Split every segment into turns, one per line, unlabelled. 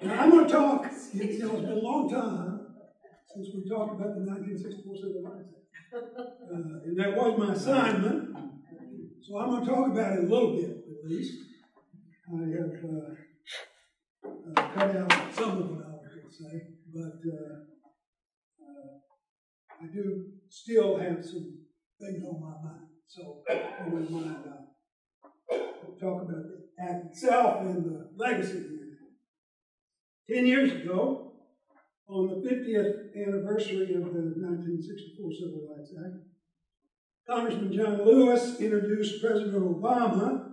Now, I'm going to talk, it's been a long time since we talked about the 1964 Civil Rights Act. And that was my assignment. So I'm going to talk about it a little bit, at least. I have cut out some of what I was going to say, but I do still have some things on my mind. So I wouldn't mind talk about the act itself and the legacy of the act. 10 years ago, on the 50th anniversary of the 1964 Civil Rights Act, Congressman John Lewis introduced President Obama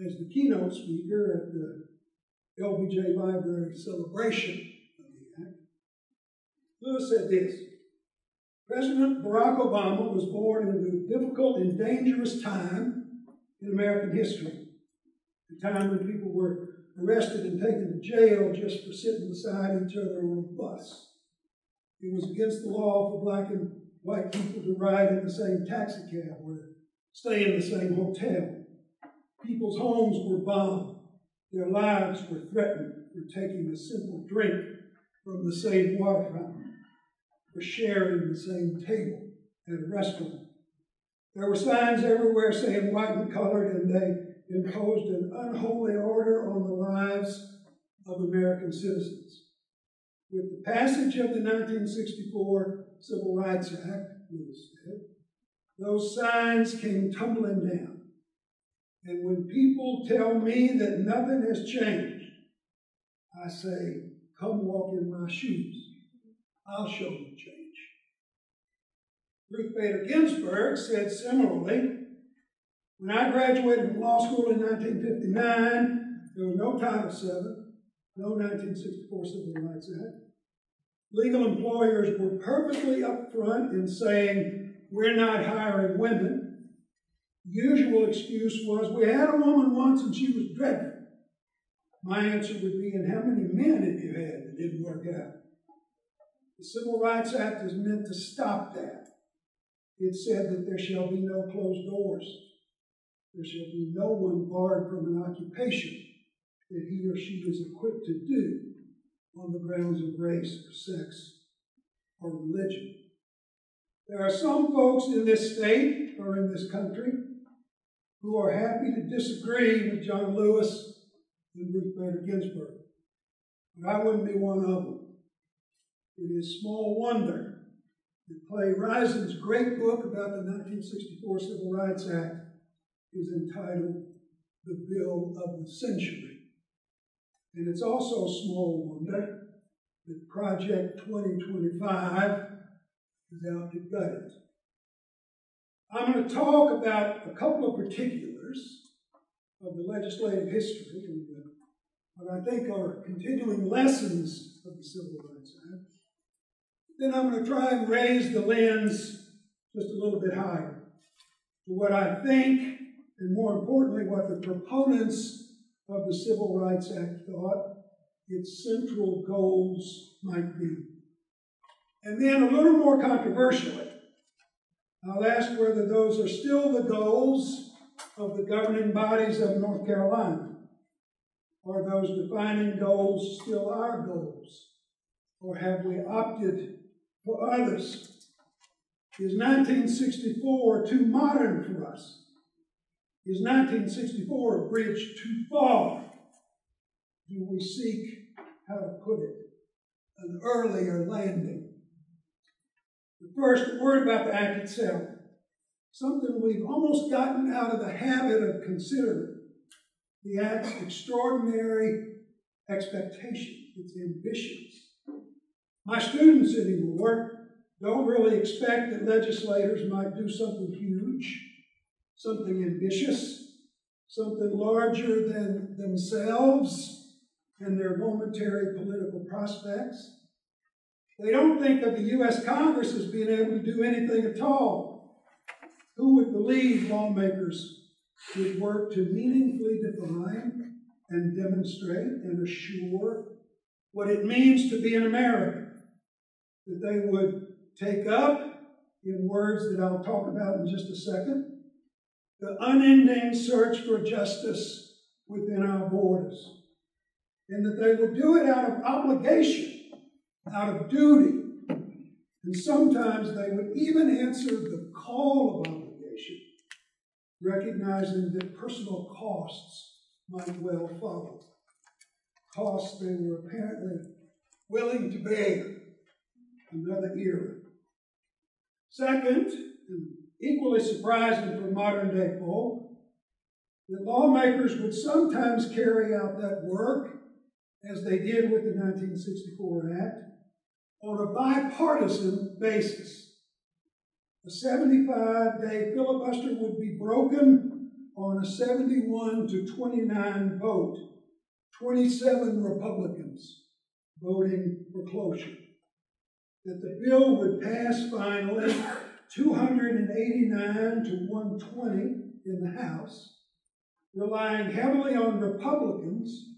as the keynote speaker at the LBJ Library celebration of the act. Lewis said this: President Barack Obama was born into a difficult and dangerous time in American history, a time when people were arrested and taken to jail just for sitting beside each other on a bus. It was against the law for black and white people to ride in the same taxi cab or stay in the same hotel. People's homes were bombed. Their lives were threatened for taking a simple drink from the same water fountain, for sharing the same table at a restaurant. There were signs everywhere saying white and colored, and they imposed an unholy order on the lives of American citizens. With the passage of the 1964 Civil Rights Act, Lewis said, those signs came tumbling down. And when people tell me that nothing has changed, I say, come walk in my shoes. I'll show you change. Ruth Bader Ginsburg said similarly, when I graduated from law school in 1959, there was no Title VII, no 1964 Civil Rights Act. Legal employers were perfectly upfront in saying, we're not hiring women. The usual excuse was, we had a woman once and she was dreadful. My answer would be, and how many men have you had that didn't work out? The Civil Rights Act is meant to stop that. It said that there shall be no closed doors. There shall be no one barred from an occupation that he or she is equipped to do on the grounds of race or sex or religion. There are some folks in this state or in this country who are happy to disagree with John Lewis and Ruth Bader Ginsburg, but I wouldn't be one of them. It is small wonder that Clay Risen's great book about the 1964 Civil Rights Act is entitled The Bill of the Century. And it's also small wonder that Project 2025 is out to gut it. I'm going to talk about a couple of particulars of the legislative history and what I think are continuing lessons of the Civil Rights Act. Then I'm going to try and raise the lens just a little bit higher to what I think, and more importantly, what the proponents of the Civil Rights Act thought its central goals might be. And then a little more controversially, I'll ask whether those are still the goals of the governing bodies of North Carolina. Are those defining goals still our goals? Or have we opted for others? Is 1964 too modern for us? Is 1964 a bridge too far? Do we seek, how to put it, an earlier landing? But first, a word about the act itself. Something we've almost gotten out of the habit of considering. The act's extraordinary expectation, its ambitions. My students anymore don't really expect that legislators might do something huge, something ambitious, something larger than themselves and their momentary political prospects. They don't think of the U.S. Congress as being able to do anything at all. Who would believe lawmakers would work to meaningfully define and demonstrate and assure what it means to be an American? That they would take up, in words that I'll talk about in just a second, the unending search for justice within our borders. and that they would do it out of obligation, out of duty, and sometimes they would even answer the call of obligation, recognizing that personal costs might well follow. Costs they were apparently willing to bear. Another era. Second, and equally surprising for modern day folk, that lawmakers would sometimes carry out that work, as they did with the 1964 Act, on a bipartisan basis. A 75-day filibuster would be broken on a 71 to 29 vote, 27 Republicans voting for cloture. That the bill would pass finally 289 to 120 in the House, relying heavily on Republicans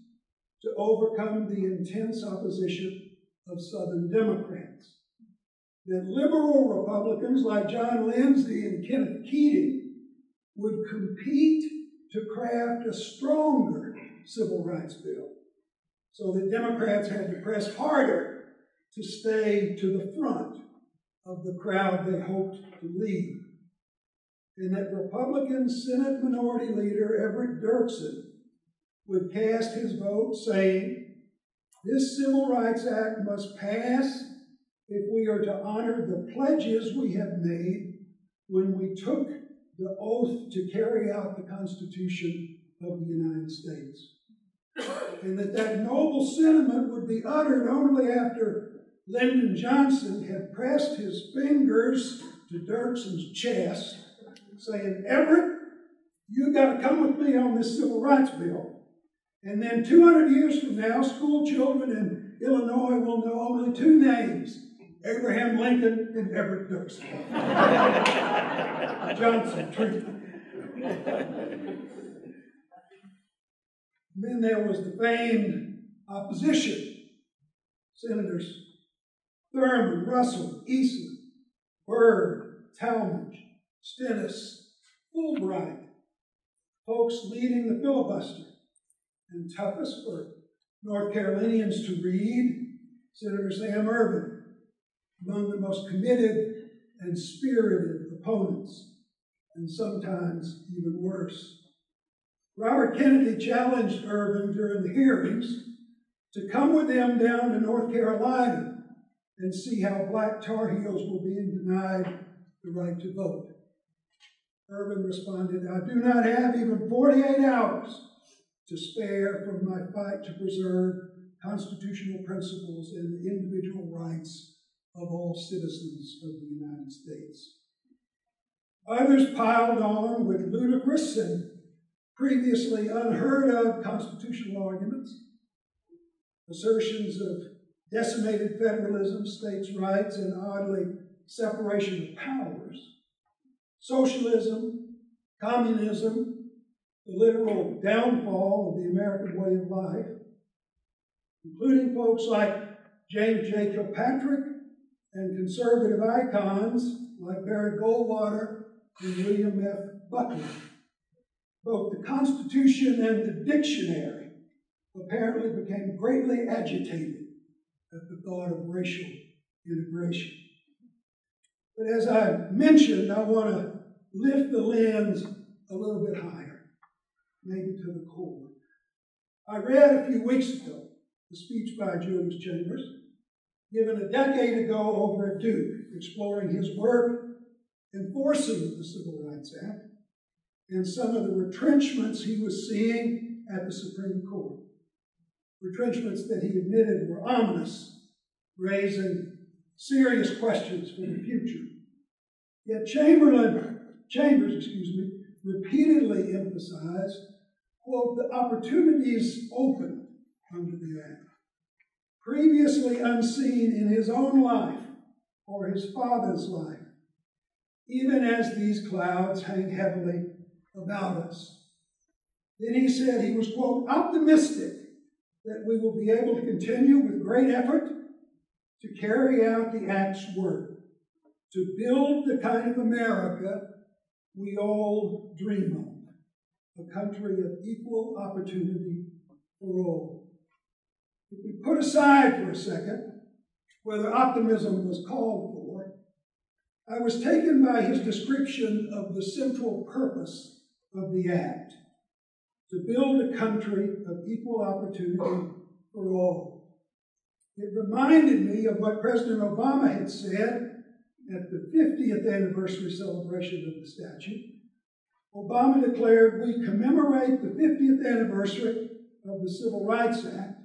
to overcome the intense opposition of Southern Democrats. That liberal Republicans like John Lindsay and Kenneth Keating would compete to craft a stronger civil rights bill, so that Democrats had to press harder to stay to the front of the crowd they hoped to lead. And that Republican Senate Minority Leader Everett Dirksen would cast his vote saying, "This Civil Rights Act must pass if we are to honor the pledges we have made when we took the oath to carry out the Constitution of the United States." And that noble sentiment would be uttered only after Lyndon Johnson had pressed his fingers to Dirksen's chest, saying, "Everett, you got to come with me on this civil rights bill. And then 200 years from now, school children in Illinois will know only two names, Abraham Lincoln and Everett Dirksen." Johnson treatment. Then there was the famed opposition. Senators Thurman, Russell, Eastman, Byrd, Talmadge, Stennis, Fulbright, folks leading the filibuster. And toughest for North Carolinians to read, Senator Sam Ervin, among the most committed and spirited opponents, and sometimes even worse. Robert Kennedy challenged Ervin during the hearings to come with them down to North Carolina and see how black Tar Heels were being denied the right to vote. Ervin responded, "I do not have even 48 hours to spare from my fight to preserve constitutional principles and the individual rights of all citizens of the United States." Others piled on with ludicrous and previously unheard of constitutional arguments, assertions of decimated federalism, states' rights, and oddly, separation of powers, socialism, communism, the literal downfall of the American way of life, including folks like James J. Kilpatrick and conservative icons like Barry Goldwater and William F. Buckley. Both the Constitution and the dictionary apparently became greatly agitated at the thought of racial integration. But as I mentioned, I want to lift the lens a little bit higher, maybe to the core. I read a few weeks ago the speech by Julius Chambers, given a decade ago over at Duke, exploring his work enforcing the Civil Rights Act and some of the retrenchments he was seeing at the Supreme Court. Retrenchments that he admitted were ominous, raising serious questions for the future. Yet Chambers, repeatedly emphasized, quote, the opportunities opened under the Act, previously unseen in his own life or his father's life, even as these clouds hang heavily about us. Then he said he was, quote, optimistic that we will be able to continue with great effort to carry out the Act's work, to build the kind of America we all dream of, a country of equal opportunity for all. If we put aside for a second whether optimism was called for, I was taken by his description of the central purpose of the act, to build a country of equal opportunity for all. It reminded me of what President Obama had said at the 50th anniversary celebration of the statute. Obama declared, "We commemorate the 50th anniversary of the Civil Rights Act,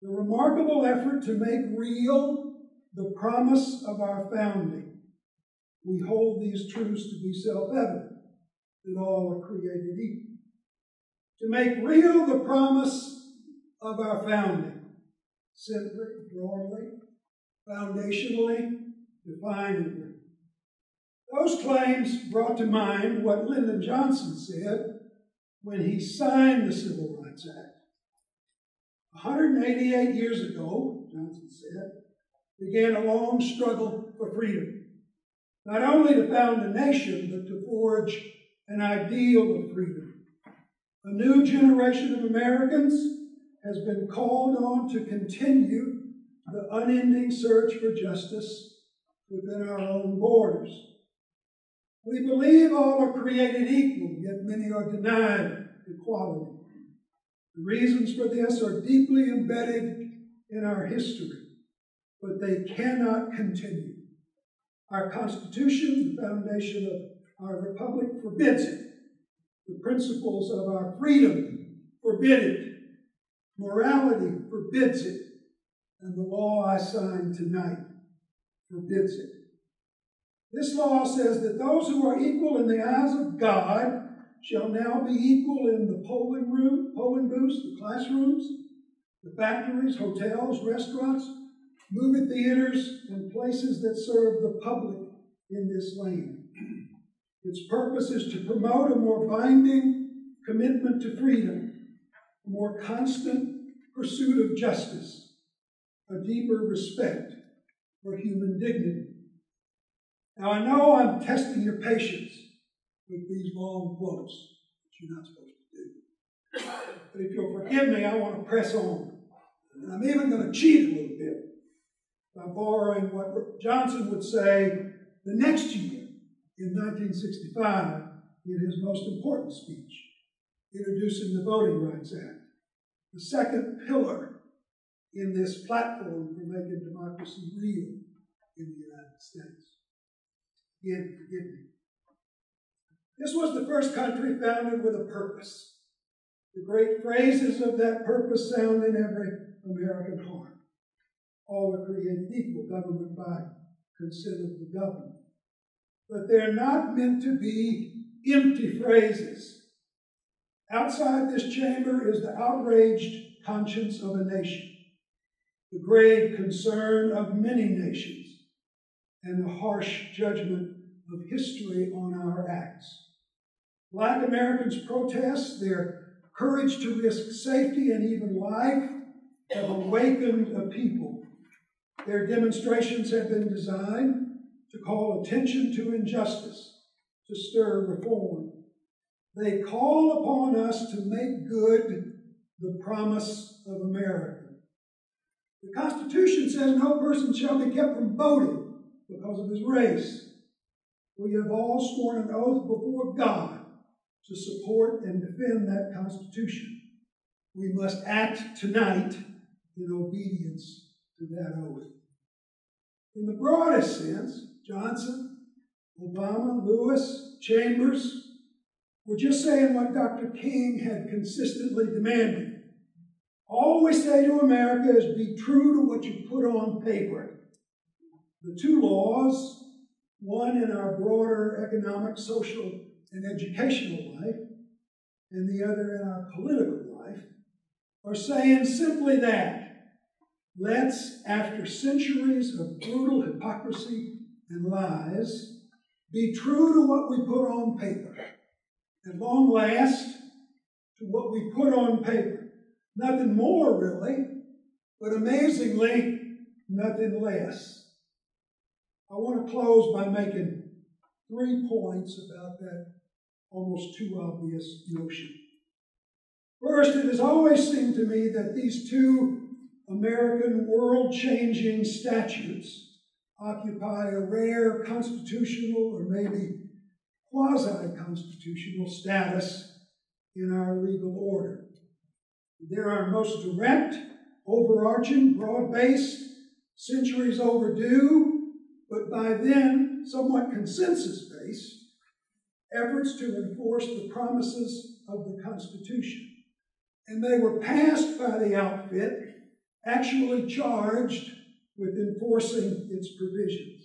the remarkable effort to make real the promise of our founding. We hold these truths to be self-evident, that all are created equal." To make real the promise of our founding, simply, broadly, foundationally, definedly. Those claims brought to mind what Lyndon Johnson said when he signed the Civil Rights Act. 188 years ago, Johnson said, began a long struggle for freedom. Not only to found a nation, but to forge an ideal of freedom. A new generation of Americans has been called on to continue the unending search for justice within our own borders. We believe all are created equal, yet many are denied equality. The reasons for this are deeply embedded in our history, but they cannot continue. Our Constitution, the foundation of our republic, forbids it. The principles of our freedom forbid it. Morality forbids it. And the law I signed tonight forbids it. This law says that those who are equal in the eyes of God shall now be equal in the polling booths, the classrooms, the factories, hotels, restaurants, movie theaters, and places that serve the public in this land. Its purpose is to promote a more binding commitment to freedom, a more constant pursuit of justice, a deeper respect for human dignity. Now, I know I'm testing your patience with these long quotes, which you're not supposed to do. But if you'll forgive me, I want to press on. And I'm even going to cheat a little bit by borrowing what Johnson would say the next year, in 1965, in his most important speech, introducing the Voting Rights Act, the second pillar in this platform for making democracy real in the United States. Again, forgive me. This was the first country founded with a purpose. The great phrases of that purpose sound in every American heart. All are created equal, government by consent of the governed. But they're not meant to be empty phrases. Outside this chamber is the outraged conscience of a nation, the grave concern of many nations, and the harsh judgment of history on our acts. Black Americans' protests, their courage to risk safety and even life, have awakened a people. Their demonstrations have been designed to call attention to injustice, to stir reform. They call upon us to make good the promise of America. The Constitution says no person shall be kept from voting because of his race. We have all sworn an oath before God to support and defend that Constitution. We must act tonight in obedience to that oath. In the broadest sense, Johnson, Obama, Lewis, Chambers were just saying what Dr. King had consistently demanded. All we say to America is be true to what you put on paper. The two laws, one in our broader economic, social, and educational life, and the other in our political life, are saying simply that. Let's, after centuries of brutal hypocrisy and lies, be true to what we put on paper. At long last, to what we put on paper. Nothing more, really, but amazingly, nothing less. I want to close by making 3 points about that almost too obvious notion. First, it has always seemed to me that these two American world-changing statutes occupy a rare constitutional or maybe quasi-constitutional status in our legal order. They're our most direct, overarching, broad-based, centuries overdue, but by then somewhat consensus-based, efforts to enforce the promises of the Constitution. And they were passed by the outfit actually charged with enforcing its provisions.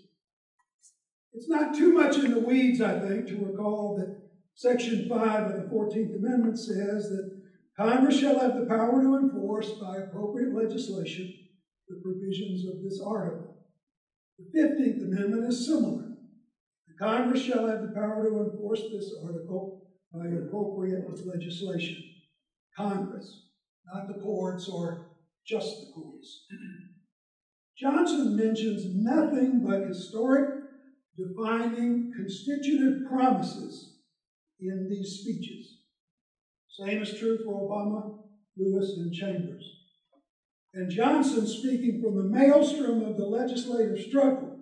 It's not too much in the weeds, I think, to recall that Section 5 of the 14th Amendment says that Congress shall have the power to enforce by appropriate legislation the provisions of this article. The 15th Amendment is similar. The Congress shall have the power to enforce this article by appropriate legislation. Congress, not the courts or just the courts. Johnson mentions nothing but historic, defining, constitutive promises in these speeches. Same is true for Obama, Lewis, and Chambers. And Johnson, speaking from the maelstrom of the legislative struggle,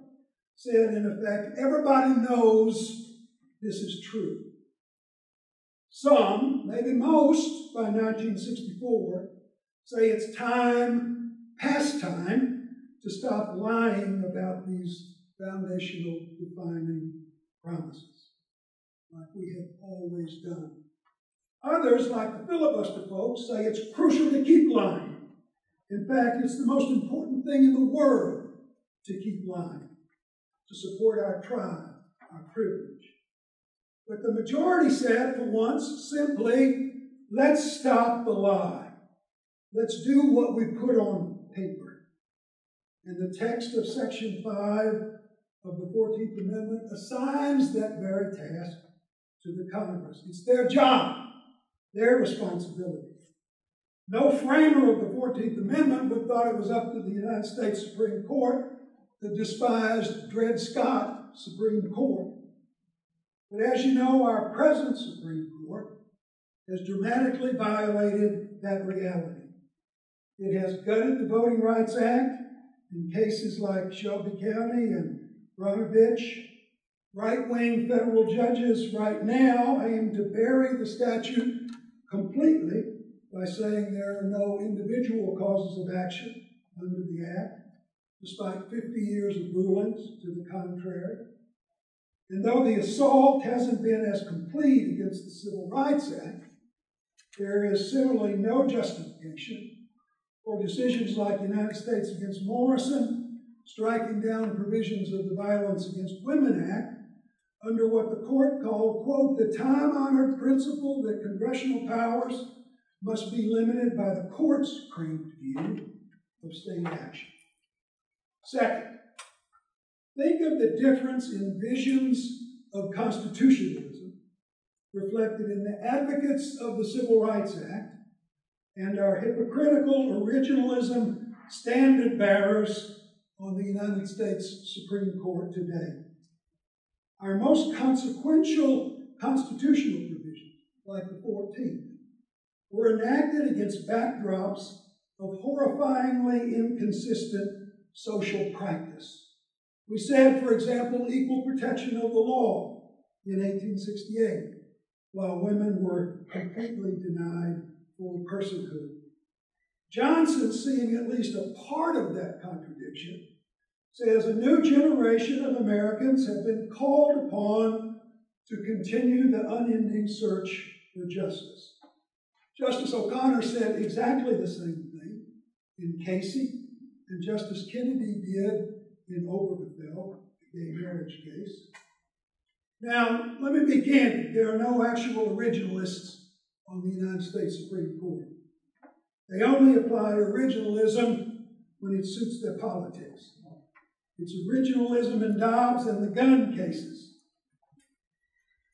said, in effect, everybody knows this is true. Some, maybe most, by 1964, say it's time, past time, to stop lying about these foundational defining promises, like we have always done. Others, like the filibuster folks, say it's crucial to keep lying. In fact, it's the most important thing in the world to keep lying, to support our tribe, our privilege. But the majority said, for once, simply, let's stop the lie. Let's do what we put on paper. And the text of Section 5 of the 14th Amendment assigns that very task to the Congress. It's their job, their responsibility. No framer of the 14th Amendment would have thought it was up to the United States Supreme Court, the despised Dred Scott Supreme Court. But as you know, our present Supreme Court has dramatically violated that reality. It has gutted the Voting Rights Act in cases like Shelby County and Brnovich. Right-wing federal judges right now aim to bury the statute completely by saying there are no individual causes of action under the Act, despite 50 years of rulings to the contrary. And though the assault hasn't been as complete against the Civil Rights Act, there is similarly no justification for decisions like United States against Morrison, striking down provisions of the Violence Against Women Act, under what the court called, quote, the time-honored principle that congressional powers must be limited by the court's cramped view of state action. Second, think of the difference in visions of constitutionalism reflected in the advocates of the Civil Rights Act and our hypocritical originalism standard bearers on the United States Supreme Court today. Our most consequential constitutional provisions, like the 14th, were enacted against backdrops of horrifyingly inconsistent social practice. We said, for example, equal protection of the law in 1868, while women were completely denied full personhood. Johnson, seeing at least a part of that contradiction, says a new generation of Americans have been called upon to continue the unending search for justice. Justice O'Connor said exactly the same thing in Casey, and Justice Kennedy did in Obergefell, the gay marriage case. Now, let me be candid. There are no actual originalists on the United States Supreme Court. They only apply originalism when it suits their politics. It's originalism in Dobbs and the gun cases.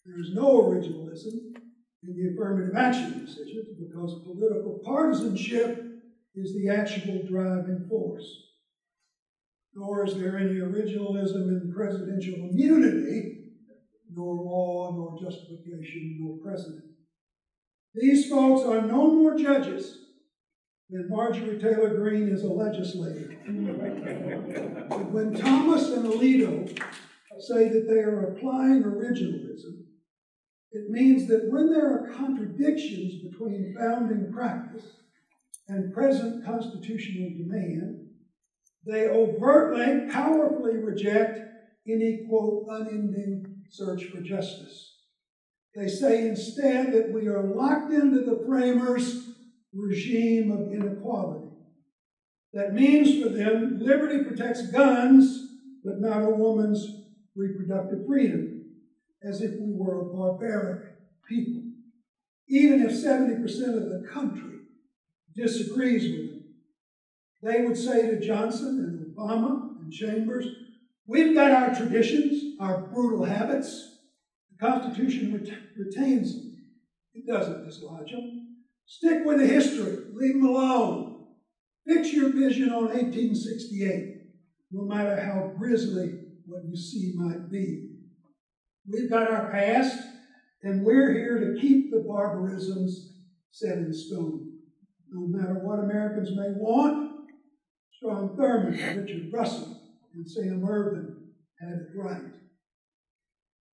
There is no originalism in the affirmative action decisions because political partisanship is the actual driving force. Nor is there any originalism in presidential immunity, nor law, nor justification, nor precedent. These folks are no more judges then Marjorie Taylor Greene is a legislator. But when Thomas and Alito say that they are applying originalism, it means that when there are contradictions between founding practice and present constitutional demand, they overtly, powerfully reject any, quote, unending search for justice. They say instead that we are locked into the framers' regime of inequality. That means for them, liberty protects guns, but not a woman's reproductive freedom, as if we were a barbaric people. Even if 70% of the country disagrees with them, they would say to Johnson and Obama and Chambers, we've got our traditions, our brutal habits. The Constitution retains them. It doesn't dislodge them. Stick with the history. Leave them alone. Fix your vision on 1868, no matter how grisly what you see might be. We've got our past, and we're here to keep the barbarisms set in stone. No matter what Americans may want, Strom Thurmond, Richard Russell, and Sam Ervin had it right.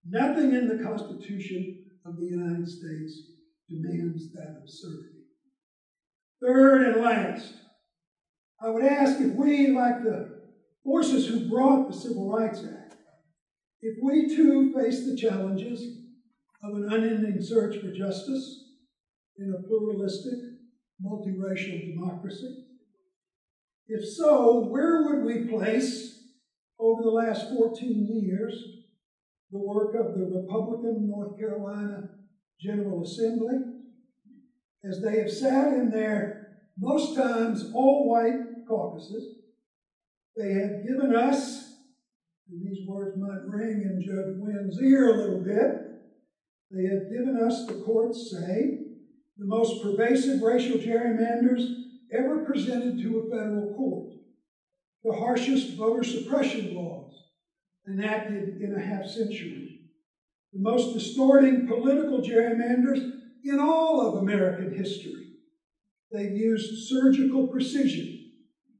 Nothing in the Constitution of the United States demands that absurdity. Third and last, I would ask if we, like the forces who brought the Civil Rights Act, if we too face the challenges of an unending search for justice in a pluralistic, multiracial democracy. If so, where would we place, over the last 14 years, the work of the Republican North Carolina General Assembly, as they have sat in their, most times, all-white caucuses? They have given us, and these words might ring in Judge Wynn's ear a little bit, they have given us, the courts say, the most pervasive racial gerrymanders ever presented to a federal court, the harshest voter suppression laws enacted in a half-century, the most distorting political gerrymanders in all of American history. They've used surgical precision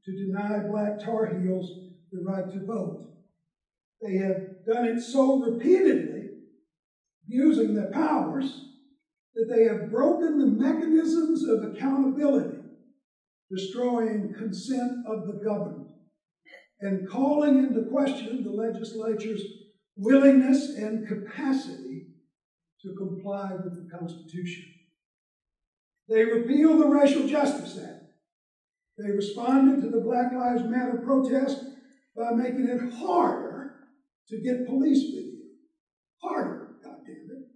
to deny Black Tar Heels the right to vote. They have done it so repeatedly, using their powers, that they have broken the mechanisms of accountability, destroying consent of the governed, and calling into question the legislature's willingness and capacity to comply with the Constitution. They repealed the Racial Justice Act. They responded to the Black Lives Matter protest by making it harder to get police video. Harder, goddammit.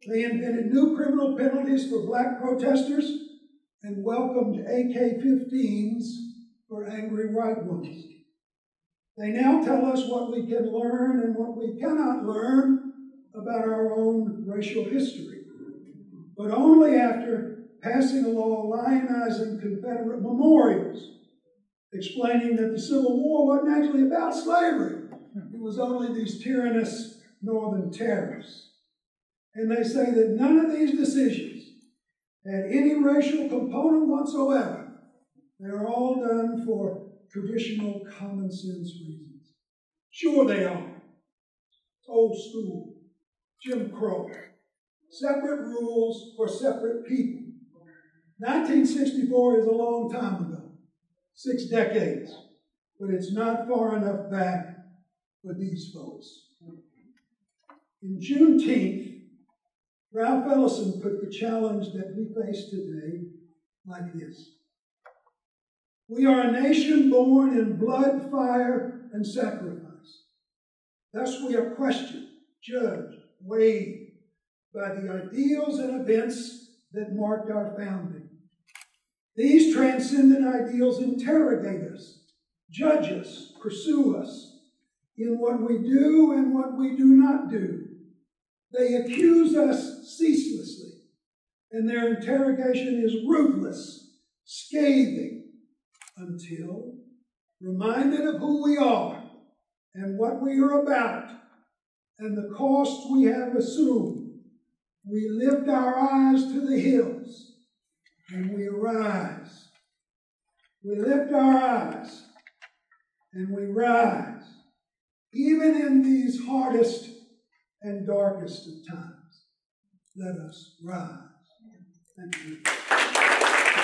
They invented new criminal penalties for Black protesters and welcomed AK-15s for angry white ones. They now tell us what we can learn and what we cannot learn about our own racial history, but only after passing a law lionizing Confederate memorials, explaining that the Civil War wasn't actually about slavery. It was only these tyrannous northern tariffs. And they say that none of these decisions had any racial component whatsoever. They're all done for traditional common sense reasons. Sure they are. It's old school. Jim Crow. Separate rules for separate people. 1964 is a long time ago. 6 decades. But it's not far enough back for these folks. In Juneteenth, Ralph Ellison put the challenge that we face today like this. We are a nation born in blood, fire, and sacrifice. Thus we are questioned, judged, weighed by the ideals and events that marked our founding. These transcendent ideals interrogate us, judge us, pursue us in what we do and what we do not do. They accuse us ceaselessly, and their interrogation is ruthless, scathing, until, reminded of who we are and what we are about and the cost we have assumed, we lift our eyes to the hills and we arise We lift our eyes and we rise, even in these hardest and darkest of times. Let us rise. Thank you.